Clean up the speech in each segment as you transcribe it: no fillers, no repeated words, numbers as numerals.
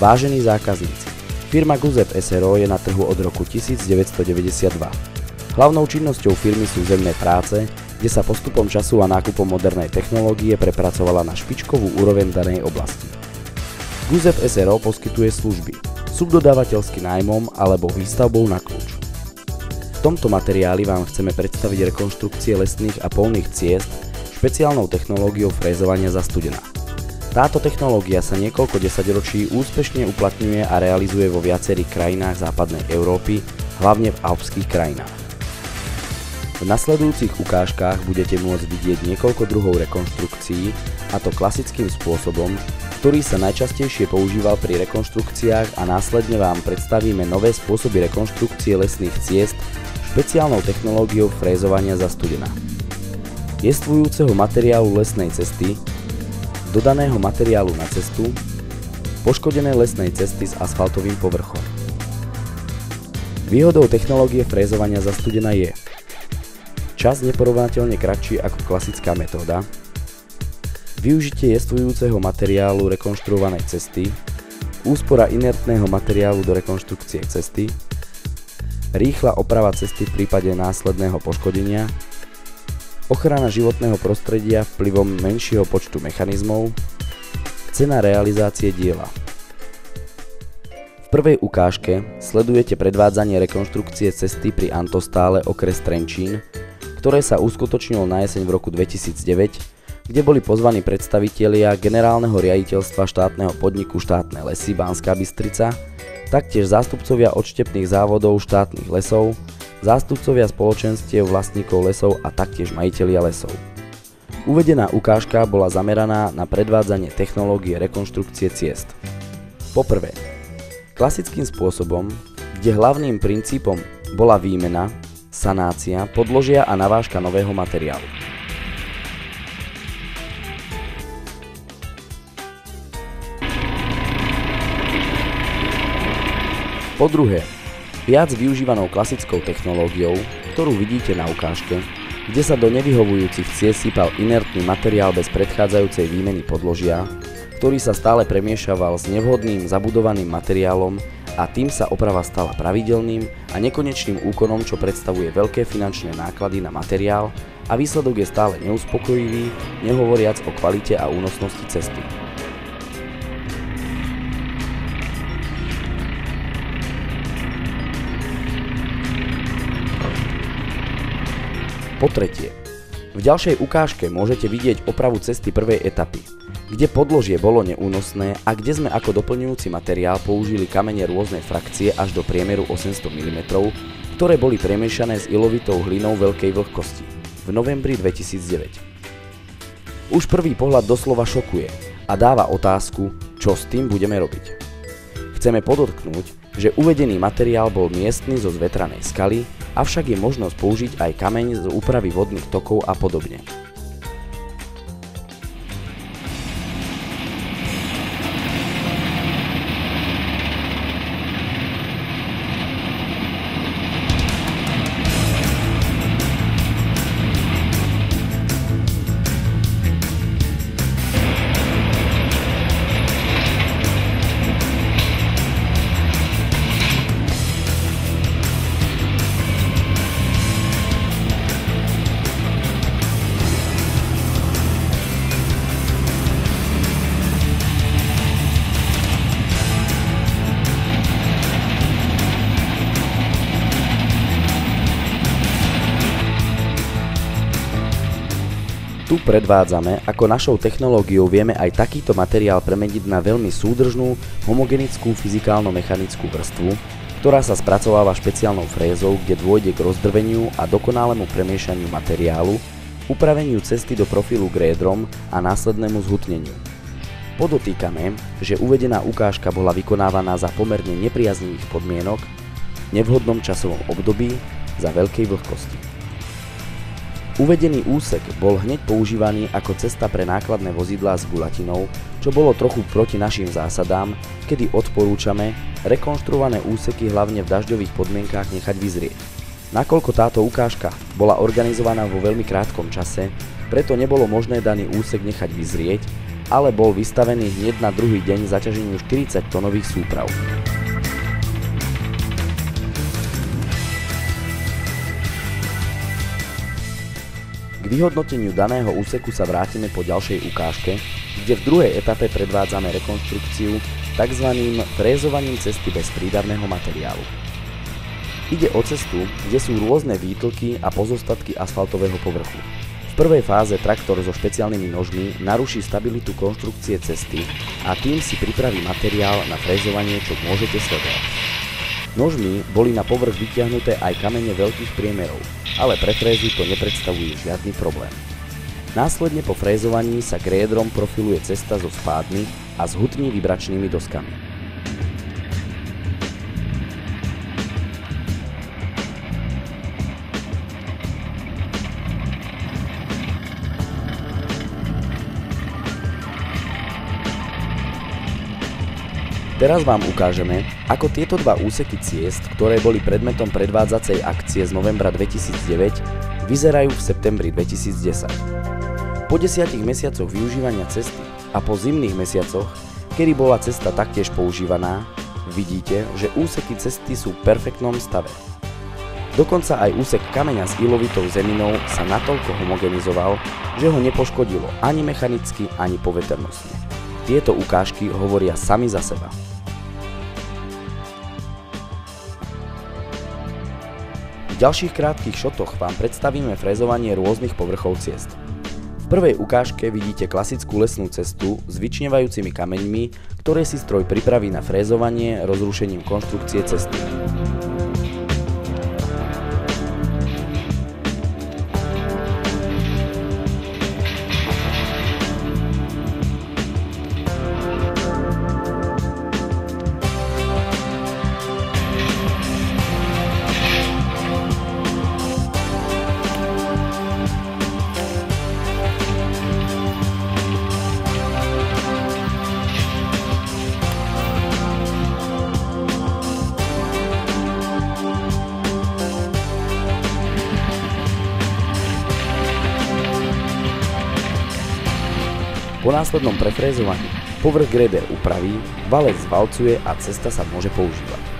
Vážení zákazníci, firma Guzev SRO je na trhu od roku 1992. Hlavnou činnosťou firmy sú zemné práce, kde sa postupom času a nákupom modernej technológie prepracovala na špičkovú úroveň danej oblasti. Guzev SRO poskytuje služby subdodávateľský nájmom alebo výstavbou na kľúč. V tomto materiáli vám chceme predstaviť rekonštrukcie lesných a polných ciest špeciálnou technológiou frézovania za studena. Táto technológia sa niekoľko desaťročí úspešne uplatňuje a realizuje vo viacerých krajinách západnej Európy, hlavne v alpských krajinách. V nasledujúcich ukážkach budete môcť vidieť niekoľko druhov rekonštrukcií, a to klasickým spôsobom, ktorý sa najčastejšie používal pri rekonštrukciách, a následne vám predstavíme nové spôsoby rekonštrukcie lesných ciest špeciálnou technológiou frézovania za studena. Jestvujúceho materiálu lesnej cesty, dodaného materiálu na cestu, poškodenej lesnej cesty s asfaltovým povrchom. Výhodou technológie frézovania za studena je čas neporovnateľne kratší ako klasická metóda, využitie jestvujúceho materiálu rekonštruovanej cesty, úspora inertného materiálu do rekonštrukcie cesty, rýchla oprava cesty v prípade následného poškodenia, ochrana životného prostredia vplyvom menšieho počtu mechanizmov, cena realizácie diela. V prvej ukážke sledujete predvádzanie rekonštrukcie cesty pri Antostále, okres Trenčín, ktoré sa uskutočnilo na jeseň v roku 2009, kde boli pozvaní predstavitelia Generálneho riaditeľstva štátneho podniku Štátne lesy Banská Bystrica, taktiež zástupcovia odštepných závodov štátnych lesov, zástupcovia spoločenstiev vlastníkov lesov a taktiež majitelia lesov. Uvedená ukážka bola zameraná na predvádzanie technológie rekonštrukcie ciest. Poprvé, klasickým spôsobom, kde hlavným princípom bola výmena, sanácia, podložia a navážka nového materiálu. Po druhé, viac využívanou klasickou technológiou, ktorú vidíte na ukážke, kde sa do nevyhovujúcich ciest sypal inertný materiál bez predchádzajúcej výmeny podložia, ktorý sa stále premiešaval s nevhodným zabudovaným materiálom a tým sa oprava stala pravidelným a nekonečným úkonom, čo predstavuje veľké finančné náklady na materiál a výsledok je stále neuspokojivý, nehovoriac o kvalite a únosnosti cesty. Po tretie, v ďalšej ukážke môžete vidieť opravu cesty prvej etapy, kde podložie bolo neúnosné a kde sme ako doplňujúci materiál použili kamene rôznej frakcie až do priemeru 800 mm, ktoré boli premiešané s ilovitou hlinou veľkej vlhkosti v novembri 2009. Už prvý pohľad doslova šokuje a dáva otázku, čo s tým budeme robiť. Chceme podotknúť, že uvedený materiál bol miestny zo zvetranej skaly, avšak je možnosť použiť aj kameň z úpravy vodných tokov a podobne. Tu predvádzame, ako našou technológiou vieme aj takýto materiál premeniť na veľmi súdržnú, homogenickú fyzikálno-mechanickú vrstvu, ktorá sa spracováva špeciálnou frézou, kde dôjde k rozdrveniu a dokonalému premiešaniu materiálu, upraveniu cesty do profilu grédrom a následnému zhutneniu. Podotýkame, že uvedená ukážka bola vykonávaná za pomerne nepriaznivých podmienok, nevhodnom časovom období, za veľkej vlhkosti. Uvedený úsek bol hneď používaný ako cesta pre nákladné vozidlá s guľatinou, čo bolo trochu proti našim zásadám, kedy odporúčame rekonštruované úseky hlavne v dažďových podmienkách nechať vyzrieť. Nakoľko táto ukážka bola organizovaná vo veľmi krátkom čase, preto nebolo možné daný úsek nechať vyzrieť ale bol vystavený hneď na druhý deň zaťaženiu 40-tonových súprav. K vyhodnoteniu daného úseku sa vrátime po ďalšej ukážke, kde v druhej etape predvádzame rekonštrukciu tzv. Frézovaním cesty bez prídavného materiálu. Ide o cestu, kde sú rôzne výtlky a pozostatky asfaltového povrchu. V prvej fáze traktor so špeciálnymi nožmi naruší stabilitu konštrukcie cesty a tým si pripraví materiál na frézovanie, čo môžete sledovať. Nožmi boli na povrch vytiahnuté aj kamene veľkých priemerov, ale pre frézu to nepredstavuje žiadny problém. Následne po frézovaní sa grédrom profiluje cesta so spádmi a s hutmi vibračnými doskami. Teraz vám ukážeme, ako tieto dva úseky ciest, ktoré boli predmetom predvádzacej akcie z novembra 2009, vyzerajú v septembri 2010. Po 10 mesiacoch využívania cesty a po zimných mesiacoch, kedy bola cesta taktiež používaná, vidíte, že úseky cesty sú v perfektnom stave. Dokonca aj úsek kameňa s ilovitou zeminou sa natoľko homogenizoval, že ho nepoškodilo ani mechanicky, ani poveternostne. Tieto ukážky hovoria sami za seba. V ďalších krátkych šotoch vám predstavíme frézovanie rôznych povrchov ciest. V prvej ukážke vidíte klasickú lesnú cestu s vyčnievajúcimi kameňmi, ktoré si stroj pripraví na frézovanie rozrušením konštrukcie cesty. Po následnom prefrézovaní povrch gréder upraví, valec zvalcuje a cesta sa môže používať.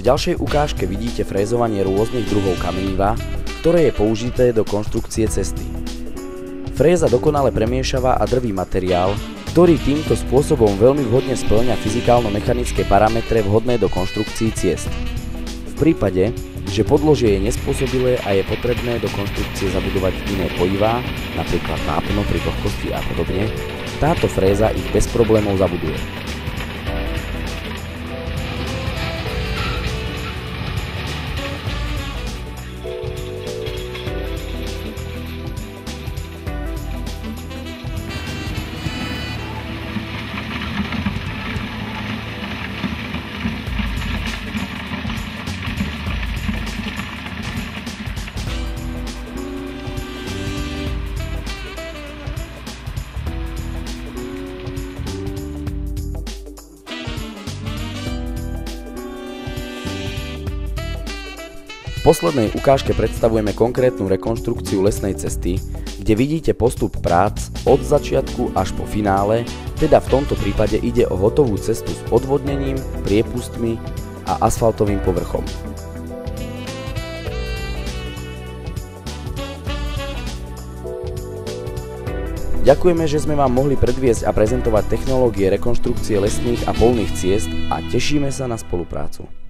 V ďalšej ukážke vidíte frézovanie rôznych druhov kameniva, ktoré je použité do konštrukcie cesty. Fréza dokonale premiešava a drví materiál, ktorý týmto spôsobom veľmi vhodne spĺňa fyzikálno-mechanické parametre vhodné do konštrukcií ciest. V prípade, že podložie je nespôsobilé a je potrebné do konštrukcie zabudovať iné pojivá, napríklad vápno pri vlhkosti a podobne, táto fréza ich bez problémov zabuduje. V poslednej ukážke predstavujeme konkrétnu rekonštrukciu lesnej cesty, kde vidíte postup prác od začiatku až po finále, teda v tomto prípade ide o hotovú cestu s odvodnením, priepustmi a asfaltovým povrchom. Ďakujeme, že sme vám mohli predviesť a prezentovať technológie rekonštrukcie lesných a polných ciest a tešíme sa na spoluprácu.